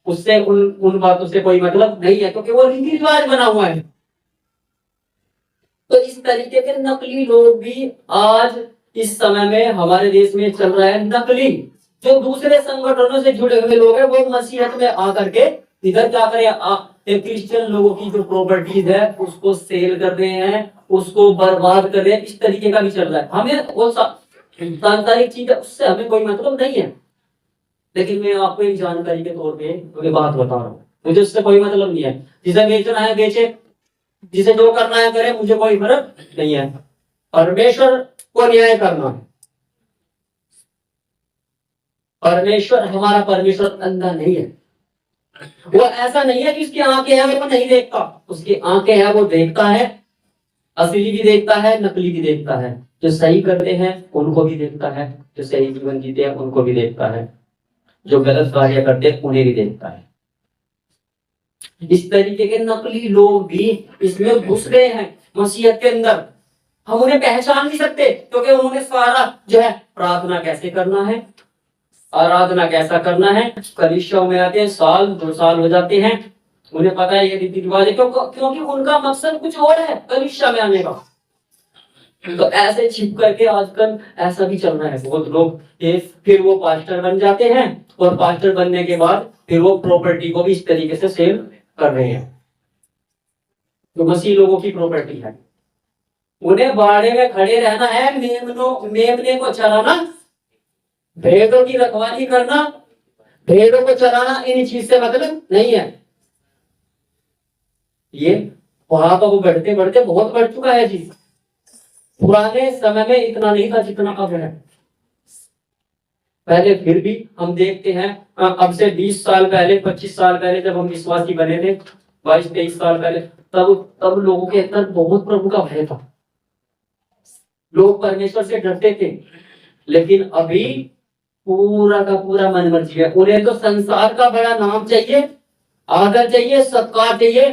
उससे उन बातों से कोई मतलब नहीं है, क्योंकि वो रीति रिवाज बना हुआ है। तो इस तरीके के नकली लोग भी आज इस समय में हमारे देश में चल रहा है। नकली जो दूसरे संगठनों से जुड़े हुए लोग हैं, वो मसीहत में आकर के इधर क्या करें, क्रिश्चियन लोगों की जो प्रॉपर्टीज है उसको सेल कर रहे हैं, उसको बर्बाद कर रहे हैं। इस तरीके का भी चल रहा है। हमें वो सांसारिक चीज है, उससे हमें कोई मतलब नहीं है, लेकिन मैं आपको एक जानकारी के तौर पे बात बता रहा हूँ। मुझे उससे कोई मतलब नहीं है। जिसे बेचना है बेचे, जिसे जो करना है करे, मुझे कोई फर्क नहीं है। परमेश्वर को न्याय करना है। परमेश्वर, हमारा परमेश्वर अंधा नहीं है। वो ऐसा नहीं है कि उसकी आंखें हैं वो नहीं देखता, उसकी आंखें हैं वो देखता है, असली भी देखता है, नकली भी देखता है। जो सही करते हैं उनको भी देखता है, जो सही जीवन जीते हैं उनको भी देखता है, जो गलत कार्य करते हैं उन्हें भी देखता है। इस तरीके के नकली लोग भी इसमें घुस गए हैं मसीहत के अंदर। हम उन्हें पहचान नहीं सकते, क्योंकि उन्होंने सारा जो है, प्रार्थना कैसे करना है, आराधना कैसा करना है, कलीसियाओं में आते हैं, 1-2 साल हो जाते हैं, उन्हें पता है ये रीति रिवाज है, क्योंकि उनका मकसद कुछ और है कलीसिया में आने का। तो ऐसे छिप करके आजकल ऐसा भी चल रहा है, बहुत लोग फिर वो पास्टर बन जाते हैं, और पास्टर बनने के बाद फिर वो प्रॉपर्टी को भी इस तरीके से सेल कर रहे हैं। तो मसीह लोगों की प्रॉपर्टी है, उन्हें बाड़े में खड़े रहना है, मेमने को चराना, भेड़ों की रखवाली करना, भेड़ों को चराना, इन चीज से मतलब नहीं है। ये वहां पर वो बढ़ते बढ़ते बहुत बढ़ चुका है जी। पुराने समय में इतना नहीं था जितना अब है। पहले फिर भी हम देखते हैं, अब से 20 साल पहले, 25 साल पहले जब हम विश्वासी बने थे, 22-23 साल पहले, तब लोगों के अंदर बहुत प्रभु का भय था, लोग परमेश्वर से डरते थे। लेकिन अभी पूरा का पूरा मन मर्जी है। उन्हें तो संसार का बड़ा नाम चाहिए, आदर चाहिए, सत्कार चाहिए,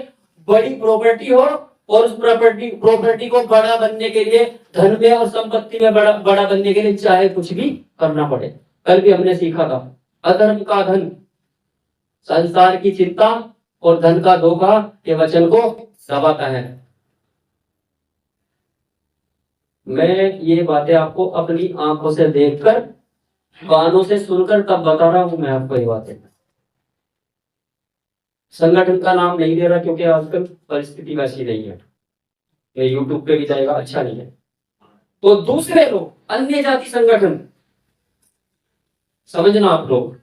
बड़ी प्रॉपर्टी हो, और उस प्रॉपर्टी को बड़ा बनने के लिए, धन में और संपत्ति में बड़ा बनने के लिए चाहे कुछ भी करना पड़े। कल भी हमने सीखा था, अधर्म का धन, संसार की चिंता और धन का धोखा के वचन को दबाता है। मैं ये बातें आपको अपनी आंखों से देखकर, कानों से सुनकर तब बता रहा हूं मैं आपको ये बातें। संगठन का नाम नहीं दे रहा क्योंकि आजकल परिस्थिति वैसी नहीं है, ये यूट्यूब पे भी जाएगा, अच्छा नहीं है। तो दूसरे लोग, अन्य जाति संगठन, समझना आप लोग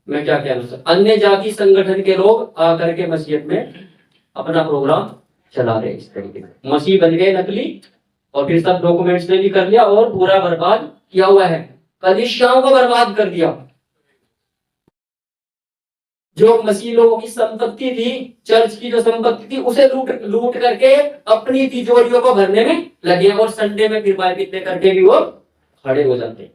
मैं क्या कहना चाहता, अन्य जाति संगठन के लोग आकर के मस्जिद में अपना प्रोग्राम चला रहे इस तरीके से। मसीह बन गए नकली, और फिर सब डॉक्यूमेंट्स ने भी कर लिया और पूरा बर्बाद किया हुआ है, कलीसियाओं को बर्बाद कर दिया। जो मसीह लोगों की संपत्ति थी, चर्च की जो संपत्ति थी, उसे लूट करके अपनी तिजोरियों को भरने में लगे, और संडे में फिर बाइबिल ले करके भी वो खड़े हो जाते।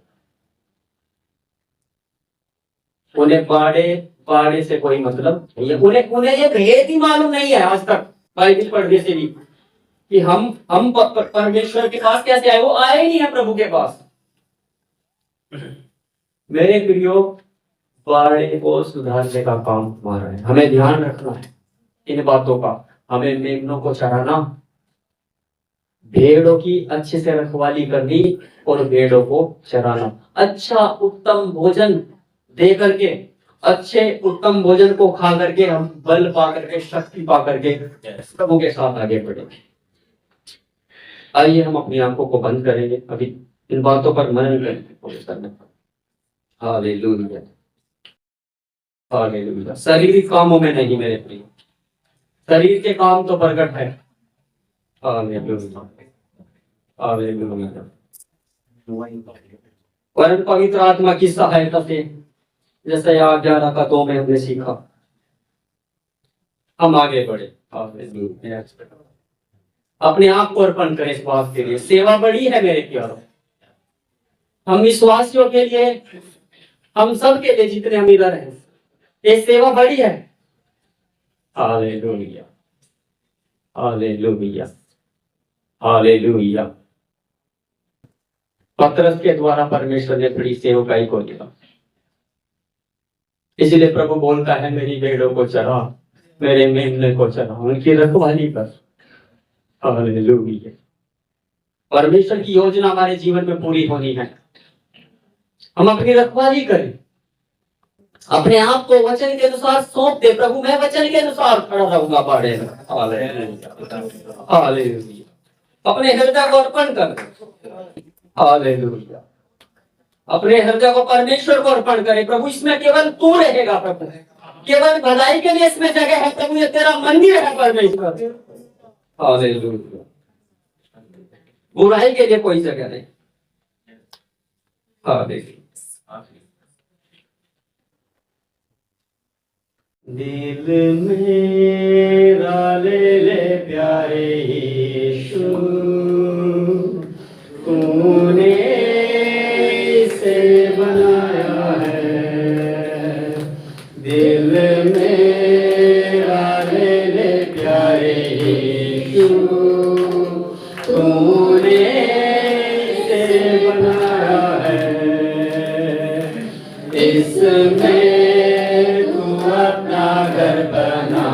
उन्हें बाड़े से कोई मतलब नहीं है। उन्हें ये भेद ही मालूम नहीं है आज तक बाइबिल पढ़ने से भी, कि हम परमेश्वर के पास कैसे आए। वो आए ही नहीं है प्रभु के पास। मेरे प्रियो, बाड़े को सुधारने का काम हमारा है, हमें ध्यान रखना है इन बातों का। हमें मेमनों को चराना, भेड़ों की अच्छे से रखवाली करनी, और भेड़ों को चराना, अच्छा उत्तम भोजन दे करके, अच्छे उत्तम भोजन को खा करके हम बल पा करके, शक्ति पा करके प्रभु के साथ आगे बढ़ेंगे। आइए हम अपनी आंखों को बंद करेंगे, अभी इन बातों पर मनन करने की कोशिश करना। Hallelujah, hallelujah. शारीरिक कामों में नहीं मेरे प्रिय, शरीर के काम तो प्रकट है। Hallelujah, hallelujah. परंतु पवित्र आत्मा की सहायता से, जैसे 11:2 में हमने सीखा, हम आगे बढ़े। हालेलुया। अपने आप को अर्पण करें इस बात के लिए। सेवा बड़ी है मेरे प्यारों, हम विश्वासियों के लिए, हम सब के लिए, जितने हम इधर हैं, ये सेवा बड़ी है। Hallelujah, hallelujah, hallelujah. पतरस के द्वारा परमेश्वर ने बड़ी सेवकाई को दिया, इसलिए प्रभु बोलता है, मेरी भेड़ों को चरा, मेरे मेमने को चरा, उनकी रखवाली कर। हालेलुया। परमेश्वर की योजना हमारे जीवन में पूरी होनी है। हम अपनी रखवाली करें, अपने आप को वचन के अनुसार सौंप दे। प्रभु, मैं वचन के अनुसार खड़ा रहूंगा बाड़े में। Hallelujah, hallelujah. अपने हृदय को अर्पण कर। हालेलुया। अपने हृदय को परमेश्वर को अर्पण करे। प्रभु, इसमें केवल तू रहेगा। प्रभु, केवल भलाई के लिए इसमें जगह है। प्रभु, ये तेरा मंदिर है परमेश्वर। हालेलुया। बुराई के लिए कोई जगह नहीं। हालेलुया। दिल मेरा ले ले प्यारे यीशु, तूने इसे बनाया है। दिल मेरा ले ले प्यारे यीशु, तूने इसे बनाया है। इसमें तू अपना घर बना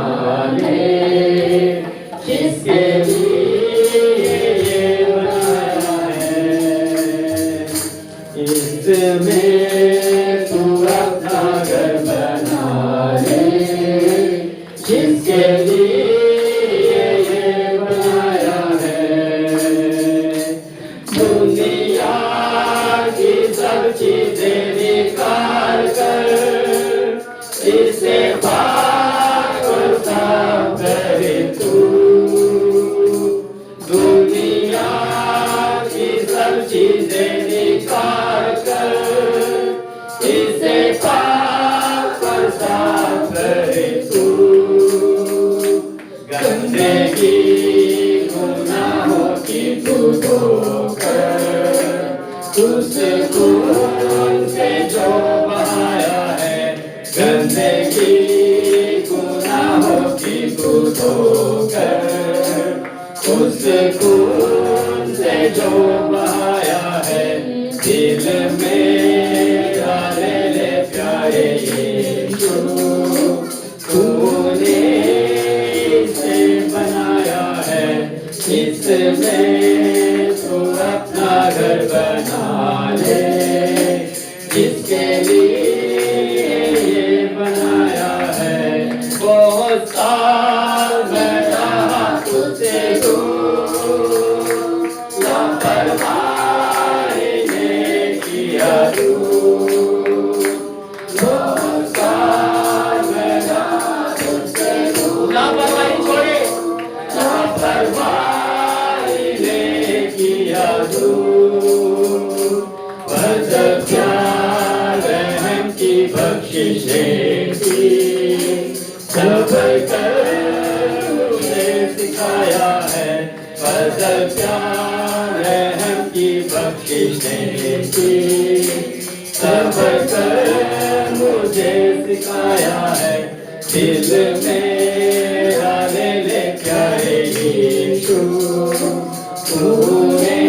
गंदगी गुनाहों की तू धोकर उस खून से जो बहाया है, गंदगी गुनाहों की तू धोकर उस खून से जो बहाया है, दिल में डाले ले प्यारे यीशु, तूने इसे बनाया है, इसमें तू अपना घर बना ले, इसके लिए ये बनाया है। बहुत साल मैं रहा तुझसे दूर, लापरवाही ने किया दूर, बहुत साल मैं रहा तुझसे दूर, लापरवाही छोड़े, लापरवाही ने किया दूर, पर जब प्यार रहम की बख्शिशें की सब कर मुझे सिखाया है, पर जब प्यार रहम की बख्शिशें की सब कर मुझे सिखाया है, दिल में डाले ले प्यारे यीशु, तूने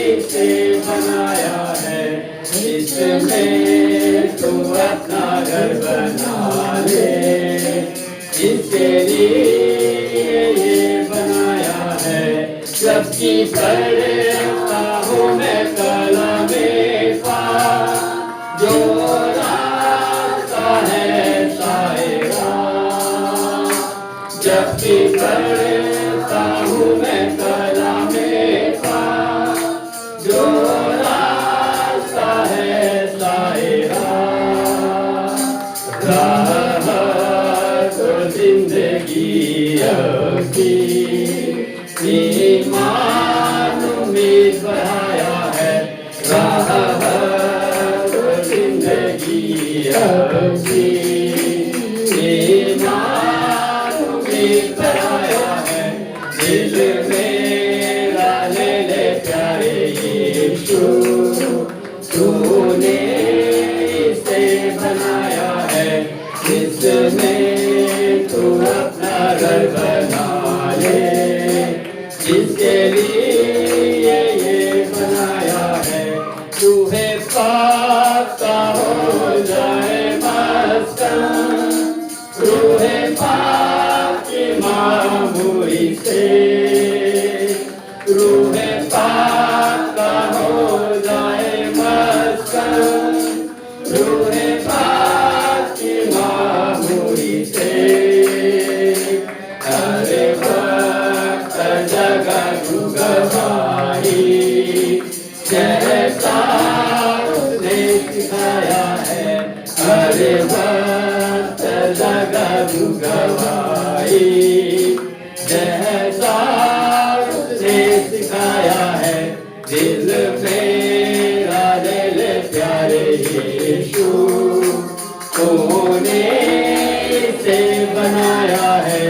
इसे बनाया है, इसमें तू अपना घर बना ले, इसके लिए ये बनाया है। जबकि पढ़ता हूँ मैं कलामे पाक, जो रास्ता है सायरा, जबकि पढ़ता हूँ मैं कलामे पाक, जो रास्ता है सायरा, राह तो जिंदगी की ईमान उम्मीद बढ़ाया है, राह तो जिंदगी की ईमान उम्मीद बढ़ाया है, दिल मेरा ले ले प्यारे यीशु, तूने इसे बनाया है, इसमें तू अपना घर बना ले, जिसके लिए ये बनाया है, रूहे पाक का हो जाए मस्कन, रूहे पाक की मामूरी से, रूहे पाक का हो जाए मस्कन, रूहे पाक की मामूरी से, हर वक्त जगह तू गवाही, जैसा उसने सिखाया है, हर वक्त जगह तू गवाही, जैसा उसने सिखाया है, दिल मेरा ले ले प्यारे यीशु, तूने इसे बनाया है,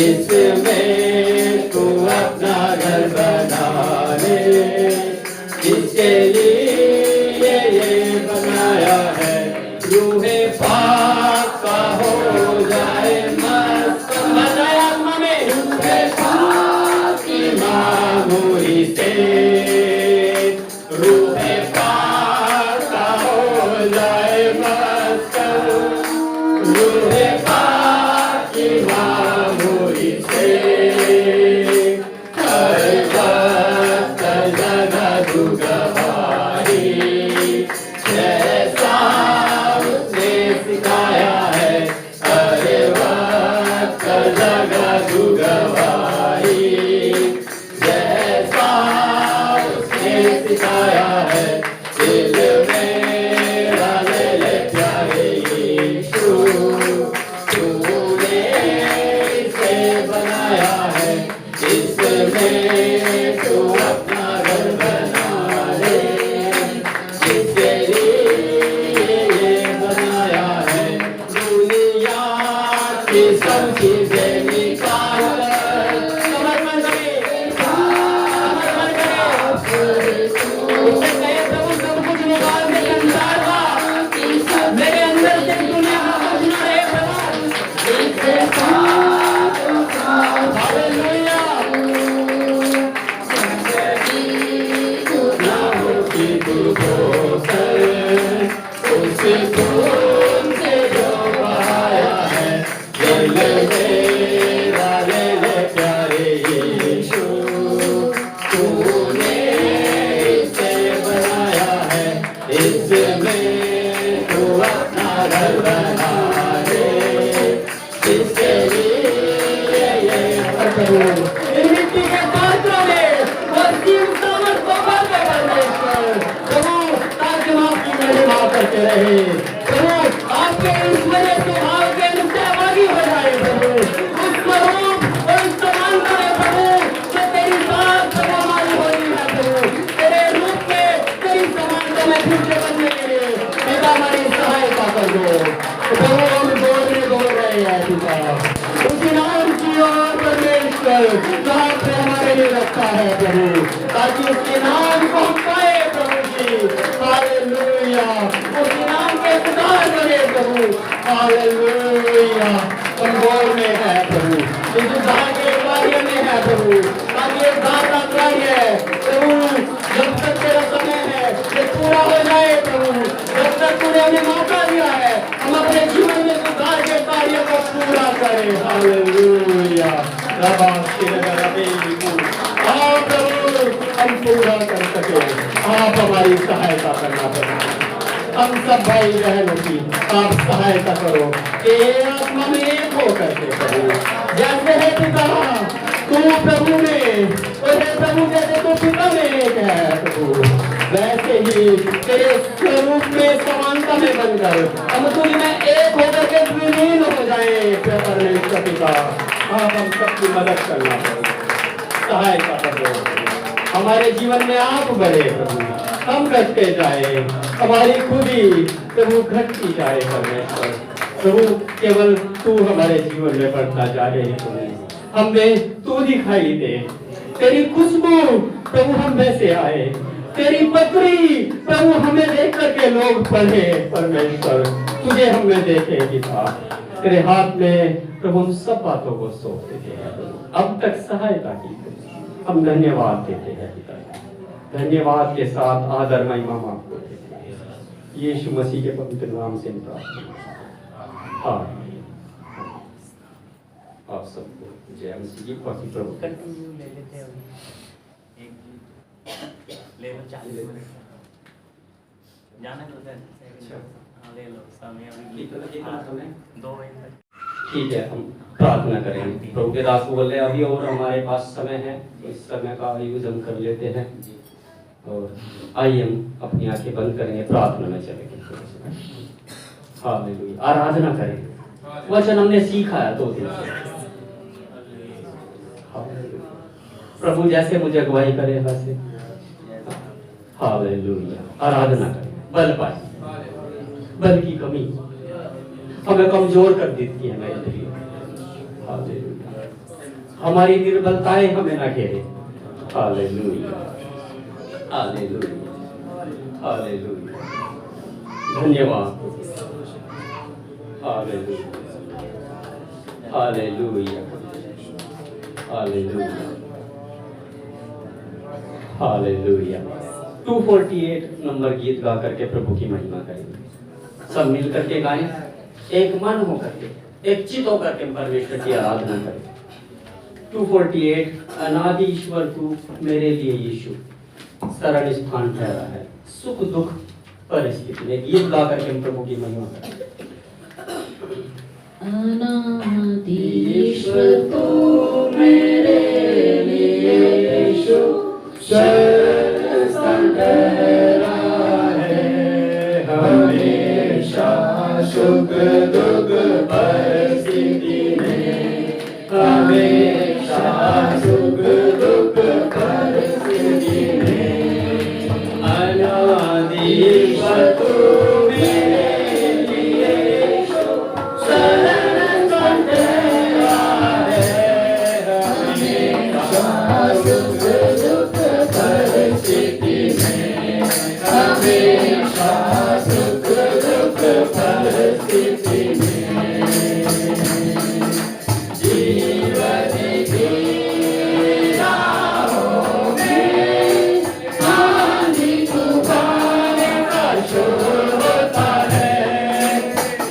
इसमें तू अपना घर बना ले, इसके लिए ये बनाया है, रूहे पाक का हो जाए मस्त, बताया आत्मा में, रूहे पाक की मामूरी से, रूहे पाक का हो जाए मस्त, रूहे पाक की मामूरी से, हर वक्त जगह तू गवाही, जैसा उसने सिखाया है, हर वक्त जगह तू गवाही, जैसा उसने सिखाया है, दिल मेरा ले ले प्यारे यीशु, तूने इसे बनाया है, इसमें तू अपना घर बना ले, जिसके लिए ये बनाया है, दुनिया की सब चीजें निकाल प्रभु। इन मिट्टी के पात्रों में वसीम सामर्थ को भर दे परमेश्वर प्रभु, ताकि हम आपकी महिमा करते रहे प्रभु। आपके इस बड़े स्वभाव के सहभागी हो जाए प्रभु। उस स्वरूप और उस समानता में प्रभु जो तेरी साथ प्रभु हमारी होनी है प्रभु, तेरे रूप में तेरी समानता में फिर से बनने के लिए पिता हमारी सहायता कर दो प्रभु। हम दौड़ रहे हैं पिता, उसी नाम की ओर परमेश्वर जहाँ पे हमारे लिए रखा है प्रभु, ताकि उसके नाम को हम पाए प्रभु जी। हालेलुया, उसके नाम के सुधार करे प्रभु। हालेलुया, कंगोर में है प्रभु, इस उद्धार के कार्य में है प्रभु, ताकि एक उद्धार का कार्य है प्रभु। जब तक तेरा समय है ये पूरा हो जाए प्रभु, जब तक तूने हमें मौका दिया है हम अपने जीवन में उद्धार के कार्य को पूरा करें। हालेलुया, हाँ प्रभु, हम पूरा कर सके, आप हमारी सहायता करना पड़ेगा। हम सब भाई बहनों की आप सहायता करो कि आत्मा में एक होकर के प्रभु, जैसे है पिता तू प्रभु में, और हे प्रभु जैसे तू पिता में एक है प्रभु, वैसे ही तेरे स्वरूप में समानता में बनकर हम तुझ में एक होकर के विलीन हो जाए परमेश्वर पिता। आप हम सबकी मदद करना पड़ेगा, सहायता करो। हमारे जीवन में आप बढ़े प्रभु, हम घटते जाए, हमारी खुदी प्रभु घटती जाए परमेश्वर प्रभु। केवल तू हमारे जीवन में बढ़ता जाए प्रभु, हमें तू दिखाई दे, तेरी खुशबू प्रभु हम में से आए, तेरी पत्री प्रभु हमें देख करके लोग पढ़े परमेश्वर, तुझे हमें देखे पिता। तेरे हाथ में प्रभु हम सब बातों को सौंप देते हैं प्रभु। अब तक सहायता की हम धन्यवाद देते हैं पिता। धन्यवाद के साथ आदर महिमा आपको देते हैं यीशु मसीह के पवित्र नाम से प्रार्थना। हाँ, आप सबको जय मसीह की पवित्र प्रभु। ठीक है, हम प्रार्थना करेंगे। प्रभु के दास बोल रहे हैं अभी और हमारे पास समय है, इस समय का यूज हम कर लेते हैं। और आइए हम अपनी आंखें बंद करेंगे, प्रार्थना में चलेंगे। हालेलुया, आराधना करेंगे। वचन हमने सीखा है 2 दिन से। प्रभु जैसे मुझे अगुवाई करे वैसे हालेलुया, आराधना करें। बल पाए, बल की कमी हमें कमजोर कर देती है मेरे प्रिय। हालेलुया, हमारी निर्बलताएं हमें ना घेरे। हालेलुया, हालेलुया, हालेलुया, धन्यवाद। Hallelujah, hallelujah, hallelujah, hallelujah. 248 number गीत गा करके प्रभु की महिमा करेंगे। सब मिल करके गाएं, एक मन होकर के, एक चित होकर के परमेश्वर की आराधना करें। 248 अनादि ईश्वर तू मेरे लिए यीशु शरण स्थान ठहरा है, सुख दुख परिस्थिति में। गीत गा करके हम प्रभु की महिमा करें। अनादि ईश्वर तू मेरे लिए यीशु शरण स्थान ठहरा है, हमेशा सुख दुख परिस्थिति में, हमेशा सुख दुख परिस्थिति में। अनादि ईश्वर तू मेरे लिए यीशु शरण स्थान ठहरा है, हमेशा सुख दुख परिस्थिति में, हमेशा सुख दुख परिस्थिति में। जीवन की राहों में आंधी तूफान का शोर होता है,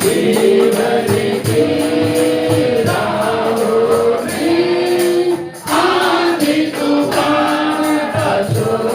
जीवन की राहों में आंधी तूफान का शोर